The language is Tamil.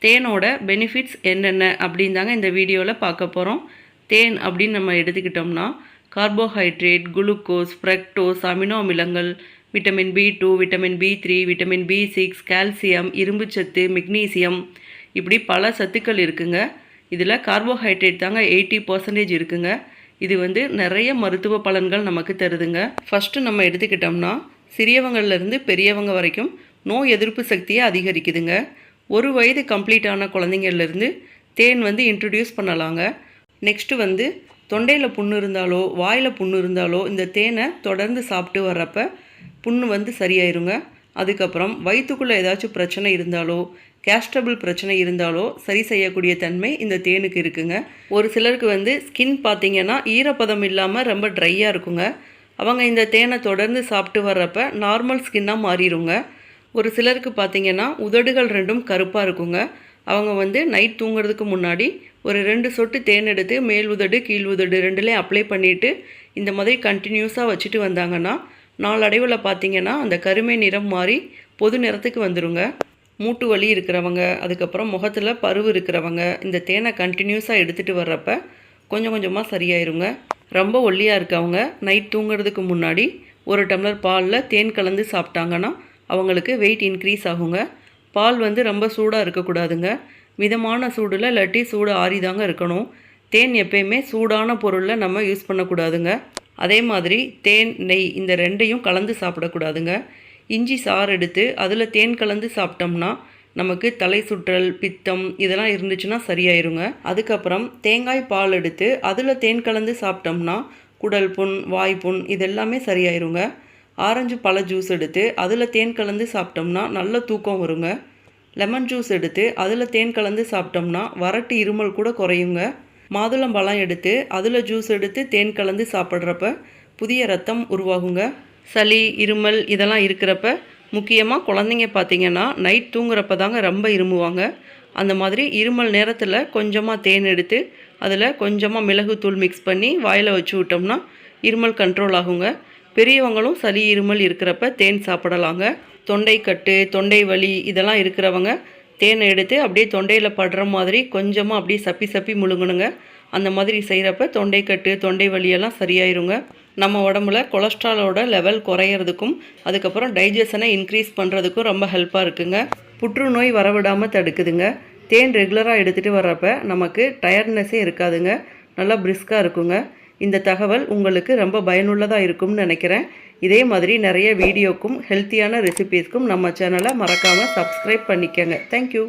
தேனோட பெனிஃபிட்ஸ் என்னென்ன அப்படின்னு தாங்க இந்த வீடியோவில் பார்க்க போகிறோம். தேன் அப்படின்னு நம்ம எடுத்துக்கிட்டோம்னா கார்போஹைட்ரேட், குளுக்கோஸ், ஃப்ரக்டோஸ், அமினோ அமிலங்கள், vitamin B2, vitamin B3, vitamin B6, calcium, இரும்புச்சத்து, மெக்னீசியம், இப்படி பல சத்துக்கள் இருக்குங்க. இதில் கார்போஹைட்ரேட் தாங்க 80% இருக்குங்க. இது நிறைய மருத்துவ பலன்கள் நமக்கு தருதுங்க. ஃபஸ்ட்டு நம்ம எடுத்துக்கிட்டோம்னா சிறியவங்கள்லேருந்து பெரியவங்க வரைக்கும் நோய் எதிர்ப்பு சக்தியை அதிகரிக்குதுங்க. 1 வயது கம்ப்ளீட் ஆன குழந்தைங்கள்லேருந்து தேன் இன்ட்ரடியூஸ் பண்ணலாங்க. நெக்ஸ்ட்டு தொண்டையில் புண்ணு இருந்தாலோ வாயில் புண்ணு இருந்தாலோ இந்த தேனை தொடர்ந்து சாப்பிட்டு வர்றப்ப புண்ணு சரியாயிருங்க. அதுக்கப்புறம் வயிற்றுக்குள்ளே ஏதாச்சும் பிரச்சனை இருந்தாலோ கேஸ்ட்ரபிள் பிரச்சனை இருந்தாலோ சரி செய்யக்கூடிய தன்மை இந்த தேனுக்கு இருக்குங்க. ஒரு சிலருக்கு ஸ்கின் பார்த்திங்கன்னா ஈரப்பதம் இல்லாமல் ரொம்ப ட்ரையாக இருக்குங்க. அவங்க இந்த தேனை தொடர்ந்து சாப்பிட்டு வர்றப்ப நார்மல் ஸ்கின்னாக மாறிடுங்க. ஒரு சிலருக்கு பார்த்திங்கன்னா உதடுகள் 2ம் கருப்பாக இருக்குங்க. அவங்க நைட் தூங்குறதுக்கு முன்னாடி ஒரு 2 சொட்டு தேன் எடுத்து மேல் உதடு கீழ் உதடு 2லேயும் அப்ளை பண்ணிவிட்டு இந்த மாதிரி கண்டினியூஸாக வச்சுட்டு வந்தாங்கன்னா நாளடைவில் பார்த்திங்கன்னா அந்த கருமை நிறம் மாறி பொது நிறத்துக்கு வந்துடுங்க. மூட்டு வலி இருக்கிறவங்க, அதுக்கப்புறம் முகத்தில் பருவு இருக்கிறவங்க இந்த தேனை கண்டினியூஸாக எடுத்துகிட்டு வர்றப்ப கொஞ்சம் கொஞ்சமாக சரியாயிருங்க. ரொம்ப ஒல்லியாக இருக்கவங்க நைட் தூங்குறதுக்கு முன்னாடி 1 டம்ளர் பாலில் தேன் கலந்து சாப்பிட்டாங்கன்னா அவங்களுக்கு வெயிட் இன்க்ரீஸ் ஆகுங்க. பால் ரொம்ப சூடாக இருக்கக்கூடாதுங்க. மிதமான சூடில் இல்லாட்டி சூடு ஆறிதாங்க இருக்கணும். தேன் எப்பயுமே சூடான பொருளில் நம்ம யூஸ் பண்ணக்கூடாதுங்க. அதே மாதிரி தேன், நெய் இந்த 2ஐயும் கலந்து சாப்பிடக்கூடாதுங்க. இஞ்சி சாறு எடுத்து அதில் தேன் கலந்து சாப்பிட்டோம்னா நமக்கு தலை சுற்றல், பித்தம் இதெல்லாம் இருந்துச்சுன்னா சரியாயிருங்க. அதுக்கப்புறம் தேங்காய் பால் எடுத்து அதில் தேன் கலந்து சாப்பிட்டோம்னா குடல் புண், வாய்ப்புண் இதெல்லாமே சரியாயிருங்க. ஆரஞ்சு பழ ஜூஸ் எடுத்து அதில் தேன் கலந்து சாப்பிட்டோம்னா நல்ல தூக்கம் வருங்க. லெமன் ஜூஸ் எடுத்து அதில் தேன் கலந்து சாப்பிட்டோம்னா வறட்டு இருமல் கூட குறையுங்க. மாதுளம்பழம் எடுத்து அதில் ஜூஸ் எடுத்து தேன் கலந்து சாப்பிட்றப்ப புதிய ரத்தம் உருவாகுங்க. சளி, இருமல் இதெல்லாம் இருக்கிறப்ப முக்கியமாக குழந்தைங்க பார்த்திங்கன்னா நைட் தூங்குறப்ப தாங்க ரொம்ப இருமுவாங்க. அந்த மாதிரி இருமல் நேரத்தில் கொஞ்சமாக தேன் எடுத்து அதில் கொஞ்சமாக மிளகுத்தூள் மிக்ஸ் பண்ணி வாயில் வச்சு விட்டோம்னா இருமல் கண்ட்ரோல் ஆகுங்க. பெரியவங்களும் சளி, இருமல் இருக்கிறப்ப தேன் சாப்பிடலாங்க. தொண்டை கட்டு, தொண்டை வலி இதெல்லாம் இருக்கிறவங்க தேனை எடுத்து அப்படியே தொண்டையில் படுற மாதிரி கொஞ்சமாக அப்படியே சப்பி சப்பி முழுங்கணுங்க. அந்த மாதிரி செய்கிறப்ப தொண்டை கட்டு, தொண்டை வலியெல்லாம் சரியாயிருங்க. நம்ம உடம்புல கொலஸ்ட்ராலோட லெவல் குறையிறதுக்கும் அதுக்கப்புறம் டைஜஷனை இன்க்ரீஸ் பண்ணுறதுக்கும் ரொம்ப ஹெல்ப்பாக இருக்குங்க. புற்றுநோய் வரவிடாமல் தடுக்குதுங்க. தேன் ரெகுலராக எடுத்துகிட்டு வர்றப்ப நமக்கு டயர்ட்னஸே இருக்காதுங்க. நல்லா பிரிஸ்காக இருக்குங்க. இந்த தகவல் உங்களுக்கு ரொம்ப பயனுள்ளதாக இருக்கும்னு நினைக்கிறேன். இதே மாதிரி நிறைய வீடியோக்கும் ஹெல்த்தியான ரெசிபீஸ்க்கும் நம்ம சேனலை மறக்காமல் சப்ஸ்கிரைப் பண்ணிக்கங்க. தேங்க்யூ.